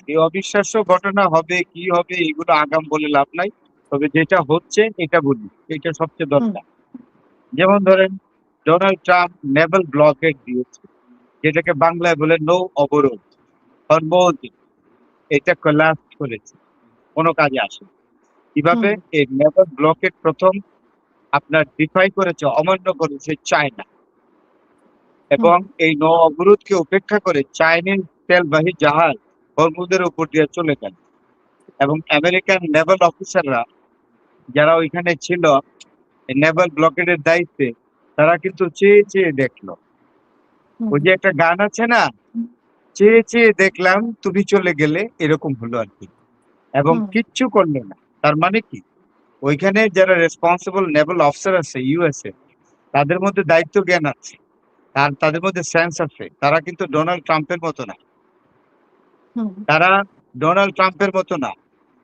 এই অবিশ্বাস্য ঘটনা হবে কি হবে এগুলো আগাম বলে লাভ নাই। তবে যেটা হচ্ছে এটা বলি, এটা সবচেয়ে হুম দরকার। যেমন ধরেন ডোনাল্ড ট্রাম্প নেভাল ব্লকেট দিয়েছে, যেটাকে বাংলায় বলে নৌ অবরোধ, হরমোজ, এটা কোলাপস করেছে, কোনো কাজে আসে না। কিভাবে? হুম এই নেভাল ব্লকেট প্রথম আপনার ডিফাই করেছে, অমান্য করেছে চায়না। হুম এবং এই নৌ অবরোধকে উপেক্ষা করে চাইনিজ তেলবাহী জাহাজ হরমুজের উপর দিয়ে চলে গেল। এবং আমেরিকান নেভাল অফিসাররা যারা ওইখানে ছিল নেভাল ব্লকেডের দায়িত্বে, তারা কিন্তু চেয়ে চেয়ে দেখলো। হুম ওই যে একটা গান আছে না, চেয়ে চেয়ে দেখলাম তুমি চলে গেলে, এরকম হলো আর কি। এবং হুম কিচ্ছু করলো না। তার মানে কি, ওইখানে যারা রেসপন্সিবল নেভাল অফিসার আছে ইউএসএ, তাদের মধ্যে দায়িত্ব জ্ঞান আছে, আর তাদের মধ্যে সেন্স আছে। তারা কিন্তু ডোনাল্ড ট্রাম্পের মতো না। হুম তারা ডোনাল্ড ট্রাম্পের মতো না।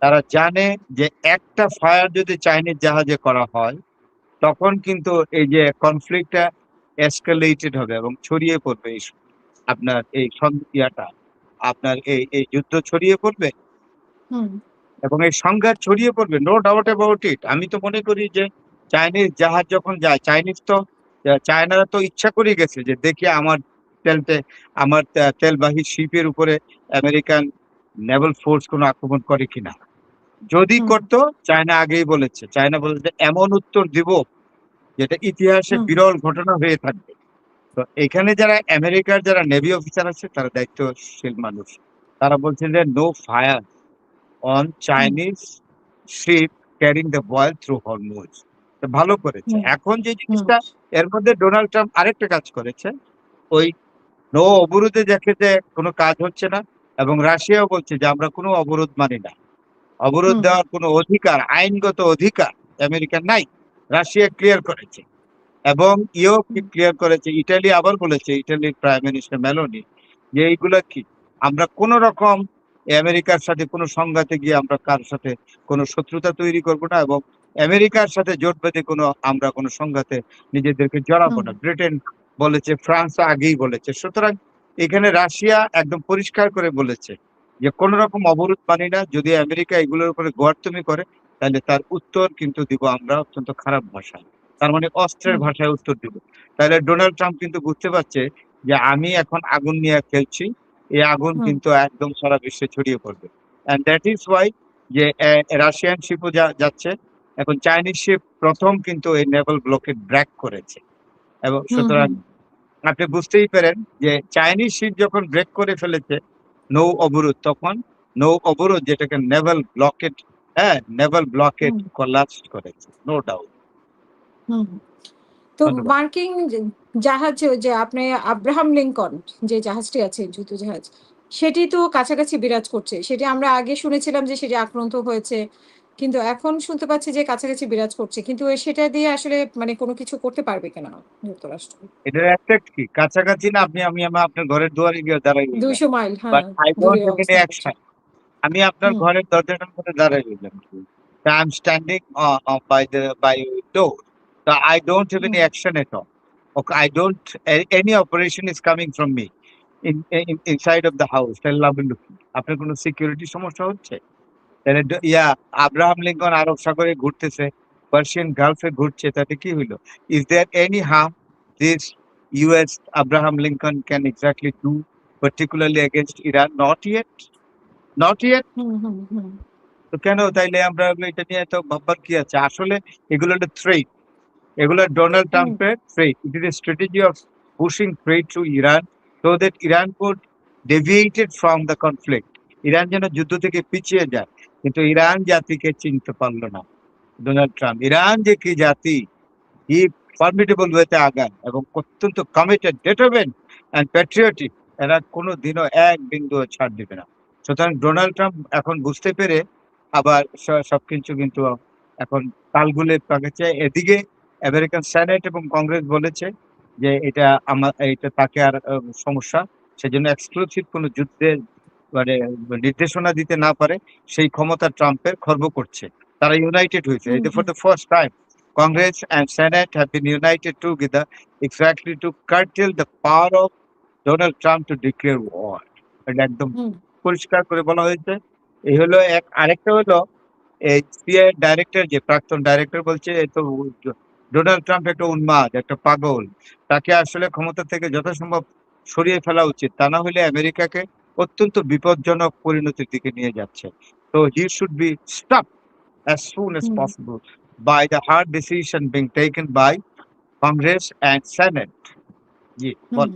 তারা জানে যে একটা ফায়ার যদি চাইনিজ জাহাজে করা হয়, তখন কিন্তু এই যে কনফ্লিক্টটা এসকালেটেড হবে এবং ছড়িয়ে পড়বে। আপনার এই ইয়াটা, আপনার এই এই যুদ্ধ ছড়িয়ে পড়বে হুম এবং এই সংঘাত ছড়িয়ে পড়বে, নো ডাউট অ্যাবাউট ইট। আমি তো মনে করি যে চাইনিজ জাহাজ যখন যায়, চাইনিজ তো চায়নারা তো ইচ্ছা করে গেছে যে দেখি তেলতে আমার তেলবাহী শিপের উপরে আমেরিকান নেভাল ফোর্স কোনো আক্রমণ করে কিনা। যদি হুম করতো, চায়না আগেই বলেছে, চায়না বলেছে এমন উত্তর দিব যেটা ইতিহাসে হুম বিরল ঘটনা হয়ে থাকবে। তো এখানে যারা আমেরিকার যারা নেভি অফিসার আছে, তারা দায়িত্বশীল মানুষ। তারা বলছেন যে no fire on hmm Chinese ship carrying the oil through Hormuz. ভালো করেছে। হুম এখন যে হুম জিনিসটা, এর মধ্যে ডোনাল্ড ট্রাম্প আরেকটা কাজ করেছে। ওই নো অবরোধে দেখে যে কোনো কাজ হচ্ছে না, এবং রাশিয়াও বলছে যে আমরা কোনো অবরোধ মানি না। অবরোধ হুম দেওয়ার কোনো অধিকার, আইনগত অধিকার আমেরিকার নাই। রাশিয়া ক্লিয়ার করেছে। এবং ইও কি ক্লিয়ার করেছে, ইটালি আবার বলেছে, ইটালির প্রাইম মিনিস্টার মেলোনি, যে এইগুলা কি, আমরা কোন রকম আমেরিকার সাথে কোনো সংঘাতে গিয়ে আমরা কার সাথে কোনো শত্রুতা তৈরি করব না, এবং আমেরিকার সাথে জোট বেঁধে আমরা কোনো সংঘাতে নিজেদেরকে জড়াবো হুম না। ব্রিটেন বলেছে, ফ্রান্স আগেই বলেছে। সুতরাং এখানে রাশিয়া একদম পরিষ্কার করে বলেছে যে কোন রকম অবরোধ মানি না। যদি আমেরিকা এগুলোর উপরে গোয়ার্তুমি করে, তাহলে তার উত্তর কিন্তু দিব আমরা অত্যন্ত খারাপ ভাষায়, তার মানে অস্ত্রের হুম ভাষায় উত্তর দিব। তাহলে ডোনাল্ড ট্রাম্প কিন্তু বুঝতে পারছে যে আমি এখন আগুন নিয়ে খেলছি, এই আগুন হুম কিন্তু একদম সারা বিশ্বে ছড়িয়ে পড়বে। এন্ড দ্যাট ইজ ওয়াই যে রাশিয়ান শিপও যাচ্ছে। এখন চাইনিজ শিপ প্রথম কিন্তু এই নেভাল ব্লকেড ব্রেক করেছে। এবং হুম সুতরাং হুম আপনি বুঝতেই পারেন যে চাইনিজ শিপ যখন ব্রেক করে ফেলেছে নৌ অবরোধ, তখন নৌ অবরোধ যেটাকে নেভাল ব্লকেড, হ্যাঁ, নেভাল ব্লকেড হুম কোলাপস করেছে, নো ডাউট। হুম তো ধন্যবাদ। মার্কিন জাহাজ ওই যে আপনি আব্রাহাম লিঙ্কন যে জাহাজটি আছে যুদ্ধ জাহাজ সেটি তো কাছাকাছি বিরাজ করছে। সেটি আমরা আগে শুনেছিলাম যে সেটি আক্রান্ত হয়েছে। কিন্তু এখন শুনতে পাচ্ছি যে কাছাকাছি বিরাজ করছে। কিন্তু সেটা দিয়ে আসলে মানে কোনো কিছু করতে পারবে কিনা যুক্তরাষ্ট্র? এটার এফেক্ট কি? কাছাকাছি না, আমি আপনার ঘরের দুয়ারে গিয়ে দাঁড়াই রইলাম। ২০০ মাইল বাট হ্যাঁ, আই দূরে ডোন্ট হ্যাভ এনি অবস্থান করছে। অ্যাকশন। আমি আপনার হুম, ঘরের দরজাটার মধ্যে দাঁড়াই রইলাম। I am standing by door. So I don't have hmm, any action at all. Okay, I don't any operation is coming from me inside of the house. তাহলে লাভ হলো কি? আপনার কোনো সিকিউরিটি সমস্যা হচ্ছে? তাহলে আব্রাহাম লিঙ্কন আরব সাগরে ঘুরতেছে, পার্সিয়ান গালফে ঘুরছে, তাতে কি হইলো? Is there any harm this US Abraham Lincoln can exactly do particularly against Iran? Not yet, not yet. Hmm, hmm, hmm, তো কেন তাইলে আমরা এটা নিয়ে এত ভাববার কি আছে? আসলে এগুলো একটা থ্রেট, এগুলো ডোনাল্ড হুম, ট্রাম্পের threat. It is a strategy of pushing threat to Iran, so that Iran could deviated from the conflict. Iran যেন যুদ্ধ থেকে পিছিয়ে যায়। কিন্তু ইরান জাতিকে চিনতে পারলো না ডোনাল্ড ট্রাম্প। ইরান যে কি জাতি, কি ফর্মিডেবল ওয়েতে আগান এবং অত্যন্ত কমিটেড, ডিটারমিন্ড অ্যান্ড প্যাট্রিয়টিক। এরা কোনো দিনও এক বিন্দু ছাড় দিবে না। সুতরাং ডোনাল্ড ট্রাম্প এখন বুঝতে পেরে আবার সবকিছু কিন্তু এখন তালগুলে পাকাচ্ছে। এদিকে আমেরিকান সেনেট এবং কংগ্রেস বলেছে যে এটা তাকে আর সমস্যা, সেজন্য এক্সক্লুসিভ কোনো যুদ্ধের মানে নির্দেশনা দিতে না পারে সেই ক্ষমতা ট্রাম্পের খর্ব করছে। তারা ইউনাইটেড হয়েছে। হুম, এটা for hmm, the first time Congress and Senate have been united together exactly to curtail the power of Donald Trump to declare war. এটা একদম হুম। পরিষ্কার করে বলা হয়েছে। এই হলো আরেকটা হলো এই সিআইএ ডাইরেক্টর যে প্রাক্তন ডাইরেক্টর বলছে এ তো ডোনাল্ড ট্রাম্প একটা উন্মাদ, একটা পাগল। তাকে আসলে ক্ষমতা থেকে যথাসম্ভব সরিয়ে ফেলা উচিত। তা না হলে আমেরিকাকে অত্যন্ত বিপজ্জনক পরিণতির দিকে নিয়ে যাচ্ছে। So he should be stopped as soon as hmm, possible by the hard decision being taken by Congress and Senate. G, hmm. Ball.